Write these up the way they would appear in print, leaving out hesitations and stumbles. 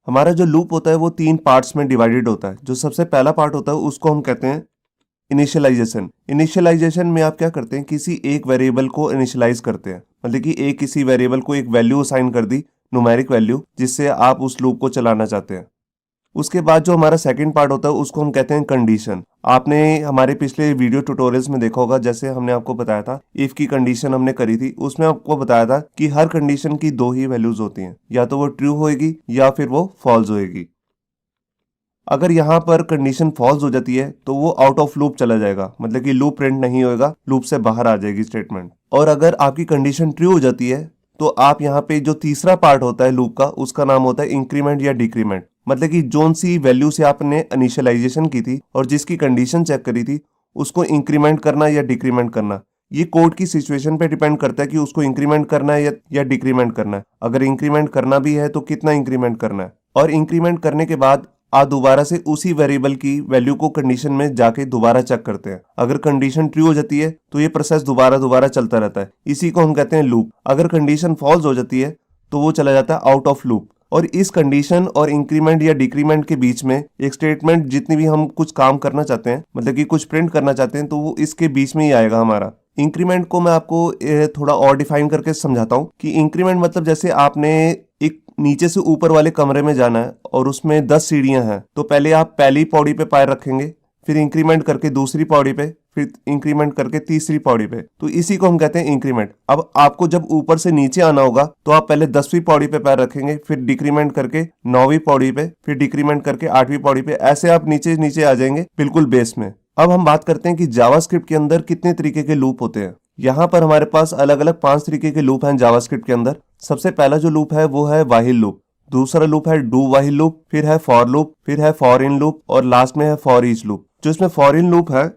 हमारा जो लूप होता है वो 3 पार्ट्स में डिवाइडेड होता है। जो सबसे पहला पार्ट होता है उसको हम कहते हैं इनिशियलाइजेशन। इनिशियलाइजेशन में आप क्या करते हैं, किसी एक वेरिएबल को इनिशियलाइज करते हैं, मतलब कि एक किसी वेरिएबल को एक वैल्यू असाइन कर दी, न्यूमेरिक वैल्यू, जिससे आप उस लूप को चलाना चाहते हैं। उसके बाद जो हमारा सेकंड पार्ट होता है उसको हम कहते हैं कंडीशन। आपने हमारे पिछले वीडियो ट्यूटोरियल्स में देखा होगा, जैसे हमने आपको बताया था इफ की कंडीशन हमने करी थी, उसमें आपको बताया था कि हर कंडीशन की दो ही वैल्यूज होती हैं, या तो वो ट्रू होएगी या फिर वो फॉल्स होएगी। अगर यहाँ पर कंडीशन फॉल्स हो जाती है तो वो आउट ऑफ लूप चला जाएगा, मतलब कि लूप प्रिंट नहीं होएगा, लूप से बाहर आ जाएगी स्टेटमेंट। और अगर आपकी कंडीशन ट्रू हो जाती है तो आप यहाँ पे जो तीसरा पार्ट होता है लूप का, उसका नाम होता है इंक्रीमेंट या डिक्रीमेंट। मतलब कि जोन सी वैल्यू से आपने इनिशियलाइजेशन की थी और जिसकी कंडीशन चेक करी थी, उसको इंक्रीमेंट करना या डिक्रीमेंट करना, ये कोड की सिचुएशन पे डिपेंड करता है कि उसको इंक्रीमेंट करना है या डिक्रीमेंट करना है। अगर इंक्रीमेंट करना भी है तो कितना इंक्रीमेंट करना है, और इंक्रीमेंट करने के बाद आप दोबारा से उसी वेरिएबल की वैल्यू को कंडीशन में जाके दोबारा चेक करते हैं। अगर कंडीशन ट्रू हो जाती है तो ये प्रोसेस दोबारा दोबारा चलता रहता है, इसी को हम कहते हैं लूप। अगर कंडीशन फॉल्स हो जाती है तो वो चला जाता है आउट ऑफ लूप। और इस कंडीशन और इंक्रीमेंट या डिक्रीमेंट के बीच में एक स्टेटमेंट, जितनी भी हम कुछ काम करना चाहते हैं, मतलब कि कुछ प्रिंट करना चाहते हैं, तो वो इसके बीच में ही आएगा हमारा। इंक्रीमेंट को मैं आपको थोड़ा और डिफाइन करके समझाता हूँ कि इंक्रीमेंट मतलब जैसे आपने एक नीचे से ऊपर वाले कमरे में जाना है और उसमें 10 सीढ़ियां हैं, तो पहले आप पहली पौड़ी पे पैर रखेंगे, फिर इंक्रीमेंट करके दूसरी पौड़ी पे, फिर इंक्रीमेंट करके तीसरी पौड़ी पे, तो इसी को हम कहते हैं इंक्रीमेंट। अब आपको जब ऊपर से नीचे आना होगा तो आप पहले 10वीं पौड़ी पे पैर रखेंगे, फिर डिक्रीमेंट करके 9वीं पौड़ी पे, फिर डिक्रीमेंट करके 8वीं पौड़ी पे, ऐसे आप नीचे नीचे आ जाएंगे बिल्कुल बेस में। अब हम बात करते हैं कि जावास्क्रिप्ट के अंदर कितने तरीके के लूप होते हैं। यहाँ पर हमारे पास अलग अलग 5 तरीके के लूप हैं जावास्क्रिप्ट के अंदर। सबसे पहला जो लूप है वो है व्हाइल लूप, दूसरा लूप है डू व्हाइल लूप, फिर है फॉर लूप, फिर है फॉर इन लूप, और लास्ट में है फॉर ईच लूप। जो इसमें फॉर इन लूप है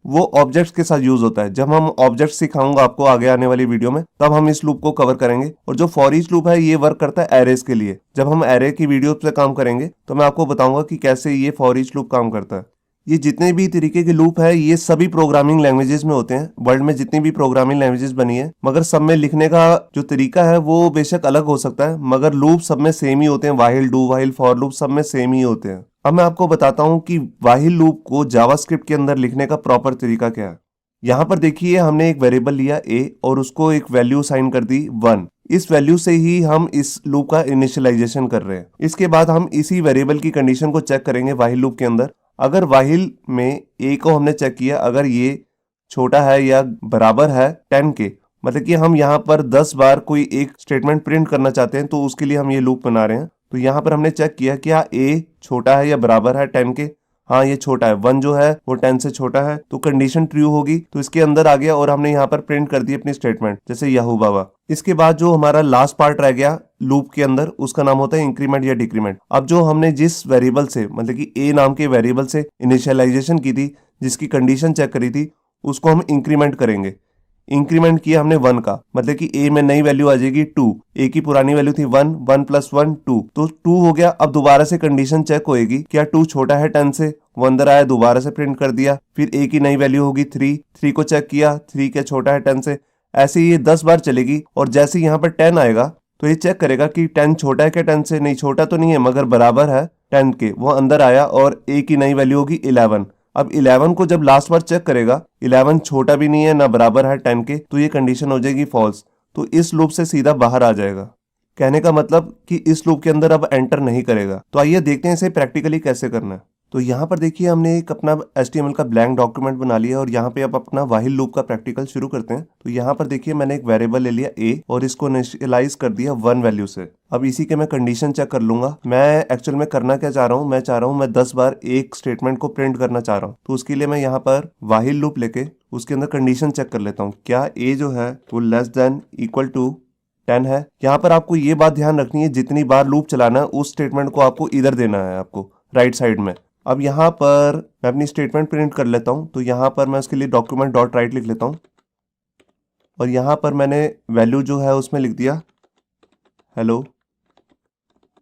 वो ऑब्जेक्ट्स के साथ यूज होता है। जब हम ऑब्जेक्ट्स सिखाऊंगा आपको आगे आने वाली वीडियो में, तब हम इस लूप को कवर करेंगे। और जो फॉर ईच लूप है ये वर्क करता है एरेज के लिए। जब हम एरे की वीडियो पे काम करेंगे तो मैं आपको बताऊंगा कि कैसे ये फॉर ईच लूप काम करता है। ये जितने भी तरीके के लूप है ये सभी प्रोग्रामिंग लैंग्वेजेस में होते हैं। वर्ल्ड में जितनी भी प्रोग्रामिंग लैंग्वेजेस बनी है, मगर सब में लिखने का जो तरीका है वो बेशक अलग हो सकता है, मगर लूप सब में सेम ही होते हैं। While, do while, for loop सब में सेम ही होते हैं। अब मैं आपको बताता हूँ कि व्हाइल लूप को जावास्क्रिप्ट के अंदर लिखने का प्रॉपर तरीका क्या है। यहाँ पर देखिए हमने एक वेरिएबल लिया a और उसको एक वैल्यू असाइन कर दी 1। इस वैल्यू से ही हम इस लूप का इनिशियलाइजेशन कर रहे हैं। इसके बाद हम इसी वेरिएबल की कंडीशन को चेक करेंगे व्हाइल लूप के अंदर। अगर व्हाइल में a को हमने चेक किया, अगर ये छोटा है या बराबर है 10 के, मतलब कि हम यहाँ पर 10 बार कोई एक स्टेटमेंट प्रिंट करना चाहते हैं, तो उसके लिए हम ये लूप बना रहे हैं। तो यहाँ पर हमने चेक किया क्या a छोटा है या बराबर है 10 के। हाँ, ये छोटा है, 1 जो है वो 10 से छोटा है, तो कंडीशन ट्रू होगी, तो इसके अंदर आ गया और हमने यहाँ पर प्रिंट कर दी अपनी स्टेटमेंट, जैसे याहू बाबा। इसके बाद जो हमारा लास्ट पार्ट रह गया लूप के अंदर, उसका नाम होता है इंक्रीमेंट या डिक्रीमेंट। अब जो हमने जिस वेरिएबल से, मतलब कि ए नाम के वेरिएबल से इनिशियलाइजेशन की थी, जिसकी कंडीशन चेक करी थी, उसको हम इंक्रीमेंट करेंगे। इंक्रीमेंट किया हमने 1 का, मतलब कि a में नई वैल्यू आ जाएगी 2। a की पुरानी वैल्यू थी 1, 1 + 1 2, तो 2 हो गया। अब दोबारा से कंडीशन चेक होएगी, क्या 2 छोटा है 10 से, वो अंदर आया, दोबारा से प्रिंट कर दिया। फिर a की नई वैल्यू होगी 3, 3 को चेक किया, 3 क्या छोटा है 10 से। ऐसे ही ये 10 बार चलेगी, और जैसे यहाँ पर 10 आएगा तो ये चेक करेगा कि 10 छोटा है क्या 10 से, नहीं छोटा तो नहीं है मगर बराबर है 10 के, वो अंदर आया, और a की नई वैल्यू होगी 11। अब 11 को जब लास्ट बार चेक करेगा, 11 छोटा भी नहीं है ना बराबर है 10 के, तो ये कंडीशन हो जाएगी फॉल्स, तो इस लूप से सीधा बाहर आ जाएगा। कहने का मतलब कि इस लूप के अंदर अब एंटर नहीं करेगा। तो आइए देखते हैं इसे प्रैक्टिकली कैसे करना है। तो यहाँ पर देखिए हमने एक अपना HTML का ब्लैंक डॉक्यूमेंट बना लिया, और यहाँ पे अब अपना व्हाइल लूप का प्रैक्टिकल शुरू करते हैं। तो यहाँ पर देखिए मैंने एक वेरिएबल ले लिया a और इसको इनिशियलाइज कर दिया 1 वैल्यू से। अब इसी के मैं कंडीशन चेक कर लूंगा। मैं एक्चुअल में करना क्या चाह रहा हूँ, मैं चाह रहा हूँ मैं 10 बार एक स्टेटमेंट को प्रिंट करना चाह रहा हूँ। तो उसके लिए मैं यहाँ पर व्हाइल लूप लेके उसके अंदर कंडीशन चेक कर लेता हूँ, क्या a जो है वो लेस देन इक्वल टू 10 है। यहाँ पर आपको ये बात ध्यान रखनी है, जितनी बार लूप चलाना है उस स्टेटमेंट को आपको इधर देना है, आपको राइट साइड में। अब यहाँ पर मैं अपनी स्टेटमेंट प्रिंट कर लेता हूँ। तो यहाँ पर मैं उसके लिए डॉक्यूमेंट डॉट राइट लिख लेता हूँ, और यहाँ पर मैंने वैल्यू जो है उसमें लिख दिया हेलो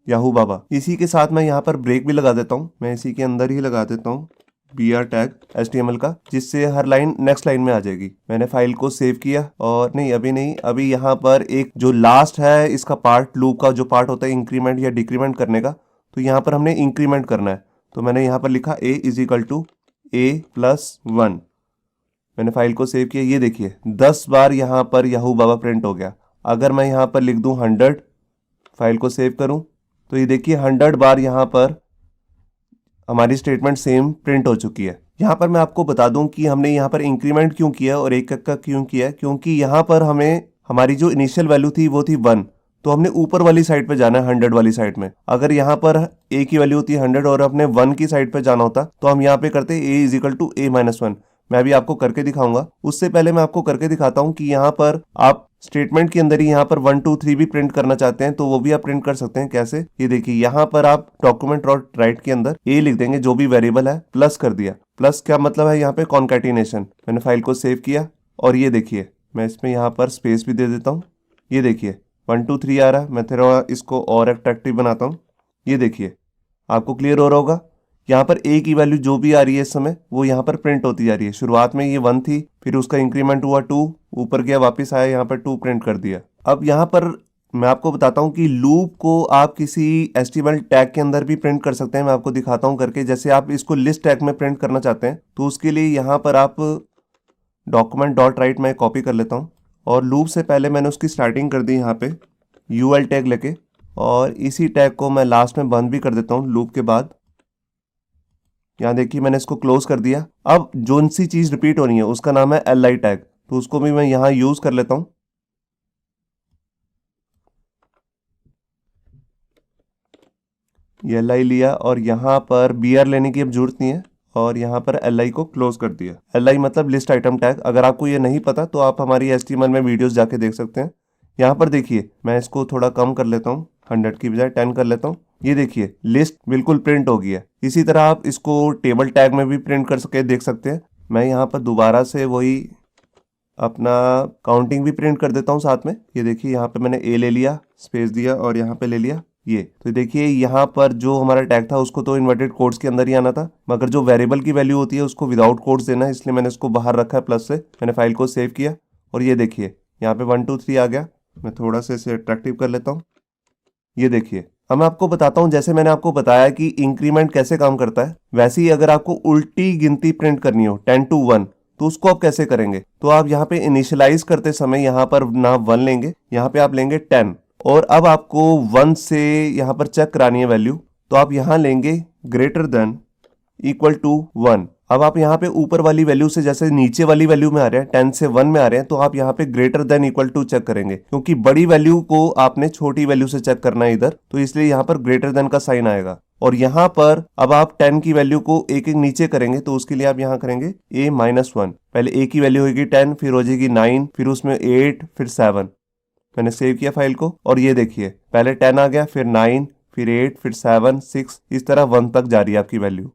याहू बाबा। इसी के साथ मैं यहाँ पर ब्रेक भी लगा देता हूँ, मैं इसी के अंदर ही लगा देता हूँ br टैग HTML का, जिससे हर लाइन नेक्स्ट लाइन में आ जाएगी। मैंने फाइल को सेव किया, और नहीं अभी नहीं, अभी यहाँ पर एक जो लास्ट है इसका पार्ट, लूप का जो पार्ट होता है इंक्रीमेंट या डिक्रीमेंट करने का, तो यहाँ पर हमने इंक्रीमेंट करना है। तो मैंने यहाँ पर लिखा a is equal to a+1। मैंने फाइल को सेव किया। ये देखिए 10 बार यहाँ पर याहू बाबा प्रिंट हो गया। अगर मैं यहाँ पर लिख दूँ 100, फाइल को सेव करूँ, तो ये देखिए 100 बार यहाँ पर हमारी स्टेटमेंट सेम प्रिंट हो चुकी है। यहाँ पर मैं आपको बता दूं कि हमने यहाँ पर इंक्रीमेंट क्यों किया और एक का क्यों किया, क्योंकि यहाँ पर हमें हमारी जो इनिशियल वैल्यू थी वो थी 1, तो हमने ऊपर वाली साइड पे जाना है 100 वाली साइड में। अगर यहाँ पर a की वैल्यू होती है 100 और अपने 1 की साइड पे जाना होता तो हम यहाँ पे करते a is equal to a-1। मैं अभी आपको करके दिखाऊंगा। उससे पहले मैं आपको करके दिखाता हूँ कि यहाँ पर आप स्टेटमेंट के अंदर ही यहाँ पर 1 2 3 भी प्रिंट करना चाहते हैं तो वो भी आप प्रिंट कर सकते हैं। कैसे, ये देखिए यहाँ पर आप डॉक्यूमेंट डॉट राइट के अंदर a लिख देंगे, जो भी वेरिएबल है, प्लस कर दिया। प्लस क्या मतलब है, यहाँ पे कॉन्कैटिनेशन। मैंने फाइल को सेव किया और ये देखिए मैं इसमें यहाँ पर स्पेस भी दे देता हूँ। ये देखिए 1 2 3 आ रहा है। मैं थोड़ा इसको और अट्रैक्टिव बनाता हूँ। ये देखिए आपको क्लियर हो रहा होगा। यहाँ पर a की वैल्यू जो भी आ रही है इस समय वो यहाँ पर प्रिंट होती जा रही है। शुरुआत में ये 1 थी, फिर उसका इंक्रीमेंट हुआ 2, ऊपर गया, वापस आया, यहाँ पर 2 प्रिंट कर दिया। अब यहाँ पर मैं आपको बताता हूँ कि लूप को आप किसी HTML टैग के अंदर भी प्रिंट कर सकते हैं। मैं आपको दिखाता हूँ करके। जैसे आप इसको लिस्ट टैग में प्रिंट करना चाहते हैं तो उसके लिए यहाँ पर आप डॉक्यूमेंट डॉट राइट में कॉपी कर लेता हूँ और लूप से पहले मैंने उसकी स्टार्टिंग कर दी यहाँ पे UL टैग लेके, और इसी टैग को मैं लास्ट में बंद भी कर देता हूँ लूप के बाद। यहाँ देखिए मैंने इसको क्लोज कर दिया। अब जो सी चीज रिपीट हो रही है उसका नाम है LI टैग, तो उसको भी मैं यहाँ यूज कर लेता हूँ। ये LI लिया और यहाँ पर BR लेने की अब जरूरत नहीं है और यहाँ पर LI को क्लोज कर दिया। LI मतलब लिस्ट आइटम टैग। अगर आपको ये नहीं पता तो आप हमारी HTML में वीडियोस जाके देख सकते हैं। यहाँ पर देखिए मैं इसको थोड़ा कम कर लेता हूँ, 100 की बजाय 10 कर लेता हूँ। ये देखिए लिस्ट बिल्कुल प्रिंट हो गई है। इसी तरह आप इसको टेबल टैग में भी प्रिंट कर सके देख सकते हैं। मैं यहाँ पर दोबारा से वही अपना काउंटिंग भी प्रिंट कर देता हूँ साथ में। ये देखिए यहाँ पे मैंने a ले लिया, स्पेस दिया और यहाँ पे ले लिया ये। तो देखिए यहाँ पर जो हमारा टैग था उसको तो इन्वर्टेड कोड्स के अंदर ही आना था, मगर जो वेरिएबल की वैल्यू होती है उसको विदाउट कोड्स देना है, इसलिए मैंने इसको बाहर रखा है प्लस से। मैंने फाइल को सेव किया और ये देखिए यहाँ पे 1 2 3 आ गया। मैं थोड़ा सा इसे अट्रैक्टिव कर लेता हूँ। ये देखिए अब मैं आपको बताता हूँ, जैसे मैंने आपको बताया कि इंक्रीमेंट कैसे काम करता है, वैसे ही अगर आपको उल्टी गिनती प्रिंट करनी हो 10 to 1 तो उसको आप कैसे करेंगे। तो आप यहाँ पे इनिशियलाइज करते समय यहाँ पर ना 1 लेंगे, यहाँ पे आप लेंगे 10, और अब आपको 1 से यहाँ पर चेक करानी है वैल्यू, तो आप यहाँ लेंगे ग्रेटर देन इक्वल टू 1। अब आप यहाँ पे ऊपर वाली वैल्यू से जैसे नीचे वाली वैल्यू में आ रहे हैं 10 से 1 में आ रहे हैं, तो आप यहाँ पे greater than equal to check करेंगे, क्योंकि बड़ी वैल्यू को आपने छोटी वैल्यू से चेक करना है इधर, तो इसलिए यहाँ पर ग्रेटर देन का साइन आएगा। और यहाँ पर अब आप 10 की वैल्यू को एक एक नीचे करेंगे, तो उसके लिए आप यहाँ करेंगे a-1। पहले a की वैल्यू होगी 10, फिर हो जाएगी 9, फिर उसमें 8, फिर 7। मैंने सेव किया फाइल को और ये देखिए पहले 10 आ गया, फिर 9, फिर 8, फिर 7, 6, इस तरह 1 तक जा रही है आपकी वैल्यू।